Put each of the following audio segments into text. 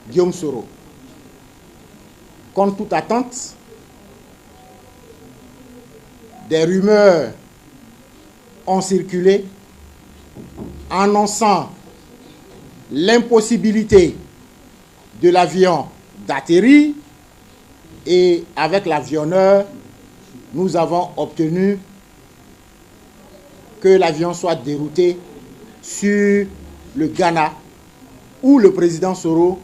Guillaume Soro. Contre toute attente, des rumeurs ont circulé annonçant l'impossibilité de l'avion d'atterrir, et avec l'avionneur, nous avons obtenu que l'avion soit dérouté sur le Ghana, où le président Soro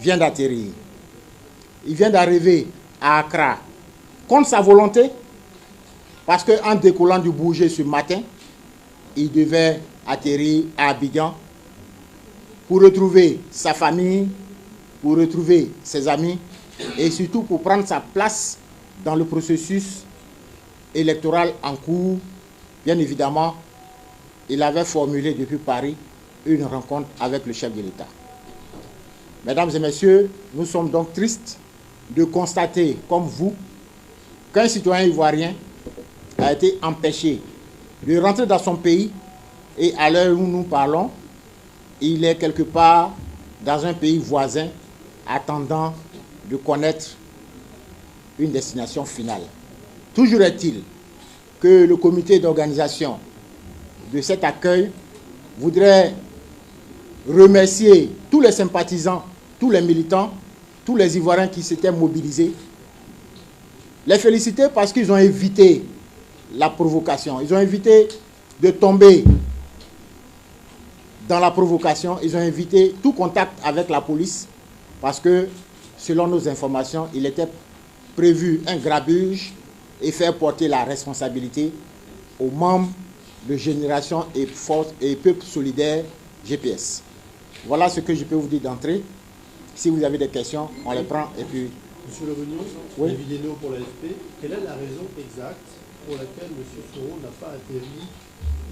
vient d'atterrir. Il vient d'arriver à Accra contre sa volonté, parce qu'en décollant du Bourget ce matin, il devait atterrir à Abidjan pour retrouver sa famille, pour retrouver ses amis et surtout pour prendre sa place dans le processus électoral en cours. Bien évidemment, il avait formulé depuis Paris une rencontre avec le chef de l'État. Mesdames et messieurs, nous sommes donc tristes de constater, comme vous, qu'un citoyen ivoirien a été empêché de rentrer dans son pays, et à l'heure où nous parlons, il est quelque part dans un pays voisin attendant de connaître une destination finale. Toujours est-il que le comité d'organisation de cet accueil voudrait remercier tous les sympathisants, tous les militants, tous les Ivoiriens qui s'étaient mobilisés, les féliciter parce qu'ils ont évité la provocation, ils ont évité de tomber dans la provocation, ils ont évité tout contact avec la police parce que, selon nos informations, il était prévu un grabuge et faire porter la responsabilité aux membres de Génération et Force et Peuple Solidaire GPS. Voilà ce que je peux vous dire d'entrée. Si vous avez des questions, on les prend et puis... Monsieur Levenion, oui. David Hénaud pour l'AFP, quelle est la raison exacte pour laquelle M. Soro n'a pas atterri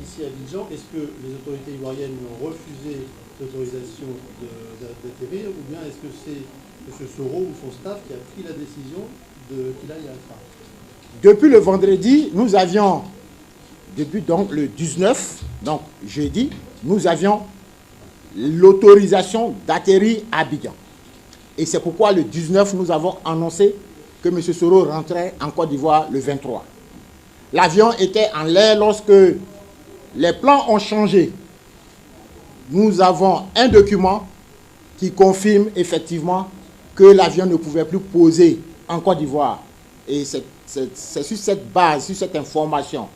ici à Abidjan? Est-ce que les autorités ivoiriennes lui ont refusé l'autorisation d'atterrir, ou bien est-ce que c'est M. Soro ou son staff qui a pris la décision qu'il aille à Accra? Depuis le vendredi, nous avions, depuis donc le 19, donc jeudi, nous avions l'autorisation d'atterrir à Abidjan. Et c'est pourquoi le 19, nous avons annoncé que M. Soro rentrait en Côte d'Ivoire le 23. L'avion était en l'air lorsque les plans ont changé. Nous avons un document qui confirme effectivement que l'avion ne pouvait plus poser en Côte d'Ivoire. Et c'est sur cette base, sur cette information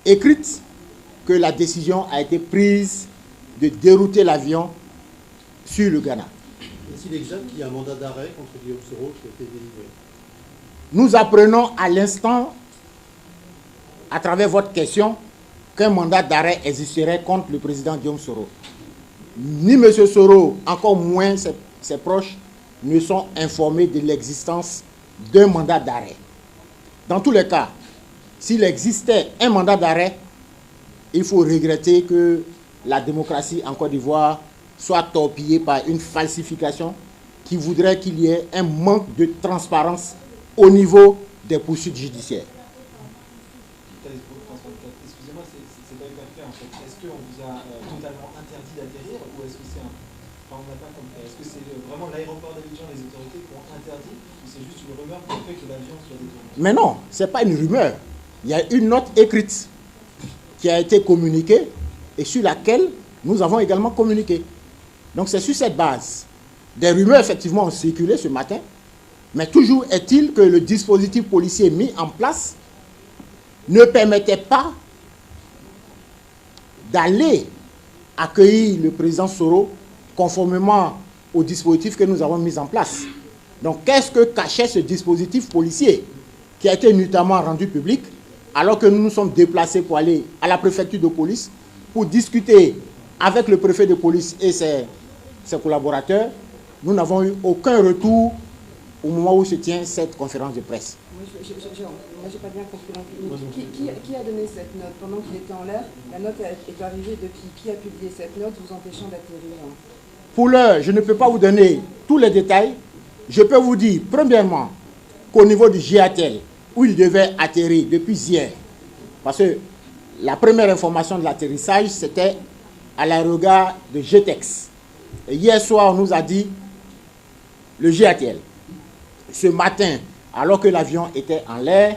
écrite, que la décision a été prise de dérouter l'avion sur le Ghana. Est-il exact qu'il y a un mandat d'arrêt contre Guillaume Soro qui a été délivré? Nous apprenons à l'instant, à travers votre question, qu'un mandat d'arrêt existerait contre le président Guillaume Soro. Ni M. Soro, encore moins ses proches, ne sont informés de l'existence d'un mandat d'arrêt. Dans tous les cas, s'il existait un mandat d'arrêt, il faut regretter que la démocratie en Côte d'Ivoire soit torpillée par une falsification qui voudrait qu'il y ait un manque de transparence au niveau des poursuites judiciaires. Excusez-moi, c'est pas hyper clair en fait. Est-ce qu'on vous a totalement interdit d'atterrir, ou est-ce que c'est un... Enfin, on n'a pas compris. Est-ce que c'est vraiment l'aéroport d'Abidjan, les autorités qui ont interdit, ou c'est juste une rumeur qui fait que l'avion soit détourné? Mais non, ce n'est pas une rumeur. Il y a une note écrite qui a été communiquée et sur laquelle nous avons également communiqué. Donc c'est sur cette base. Des rumeurs effectivement ont circulé ce matin, mais toujours est-il que le dispositif policier mis en place ne permettait pas d'aller accueillir le président Soro conformément au dispositif que nous avons mis en place. Donc qu'est-ce que cachait ce dispositif policier qui a été notamment rendu public alors que nous nous sommes déplacés pour aller à la préfecture de police pour discuter avec le préfet de police et ses collaborateurs? Nous n'avons eu aucun retour au moment où se tient cette conférence de presse. Moi, j'ai pas bien compris. Qui a donné cette note pendant qu'il était en l'air? La note est arrivée de qui? Qui a publié cette note vous empêchant d'atterrir? Pour l'heure, je ne peux pas vous donner tous les détails. Je peux vous dire, premièrement, qu'au niveau du GATL, où il devait atterrir depuis hier, parce que la première information de l'atterrissage, c'était à l'aérogare de GTEX. Et hier soir, on nous a dit, le GATL, ce matin, alors que l'avion était en l'air,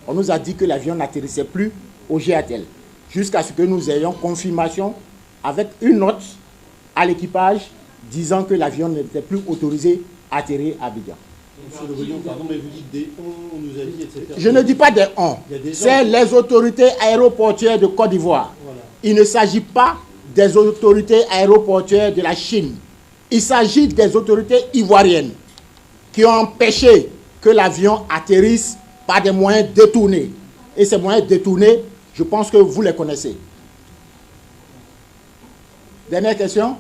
on nous a dit que l'avion n'atterrissait plus au GATL. Jusqu'à ce que nous ayons confirmation avec une note à l'équipage disant que l'avion n'était plus autorisé à atterrir à Abidjan. Monsieur Le Brillant, pardon, mais vous dites des on nous a dit, etc. Je ne dis pas des on. C'est les autorités aéroportuaires de Côte d'Ivoire. Voilà. Il ne s'agit pas des autorités aéroportuaires de la Chine. Il s'agit des autorités ivoiriennes qui ont empêché que l'avion atterrisse par des moyens détournés. Et ces moyens détournés, je pense que vous les connaissez. Dernière question.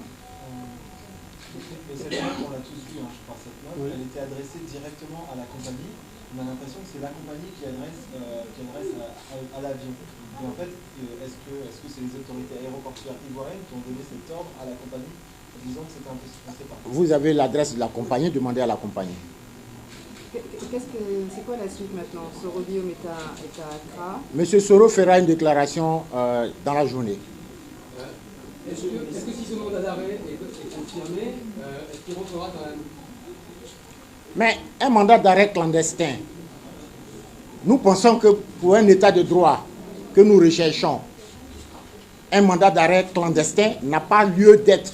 Cette note, on l'a tous vu, je crois, cette note, oui. Elle était adressée directement à la compagnie. On a l'impression que c'est la compagnie qui adresse à l'avion. Et en fait, est-ce que c'est les autorités aéroportuaires ivoiriennes qui ont donné cet ordre à la compagnie, disant que c'était impossible? On ne sait pas. Vous avez l'adresse de la compagnie, demandez à la compagnie. C'est quoi la suite maintenant? Soro Guillaume est à Accra. Monsieur Soro fera une déclaration dans la journée. Est-ce que si ce mandat d'arrêt est confirmé, est-ce qu'il rentrera quand même? Mais un mandat d'arrêt clandestin, nous pensons que pour un état de droit que nous recherchons, un mandat d'arrêt clandestin n'a pas lieu d'être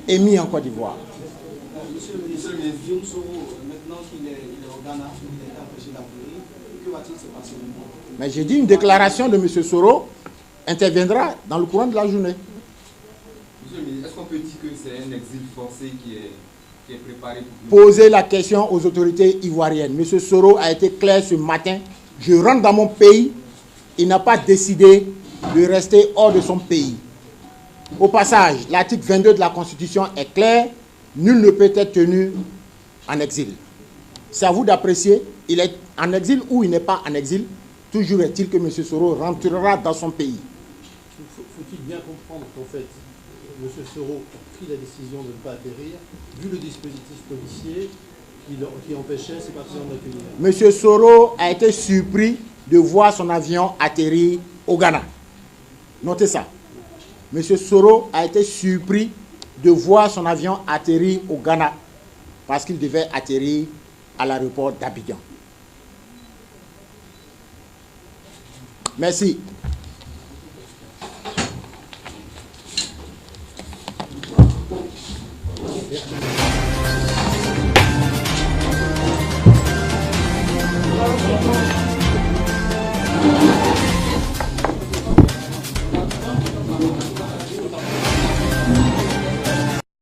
émis en Côte d'Ivoire. Monsieur le ministre, Guillaume Soro, maintenant qu'il est au Ghana, il est empêché d'appeler, que va-t-il se passer? Mais j'ai dit une déclaration de M. Soro interviendra dans le courant de la journée. Monsieur le ministre, est-ce qu'on peut dire que c'est un exil forcé qui est préparé pour... Posez la question aux autorités ivoiriennes. M. Soro a été clair ce matin. Je rentre dans mon pays. Il n'a pas décidé de rester hors de son pays. Au passage, l'article 22 de la Constitution est clair. Nul ne peut être tenu en exil. C'est à vous d'apprécier. Il est en exil ou il n'est pas en exil. Toujours est-il que M. Soro rentrera dans son pays. Faut-il bien comprendre qu'en fait, M. Soro a pris la décision de ne pas atterrir, vu le dispositif policier qui empêchait ses partisans d'accueillir? M. Soro a été surpris de voir son avion atterrir au Ghana. Notez ça. M. Soro a été surpris de voir son avion atterrir au Ghana parce qu'il devait atterrir à l'aéroport d'Abidjan. Merci. Merci.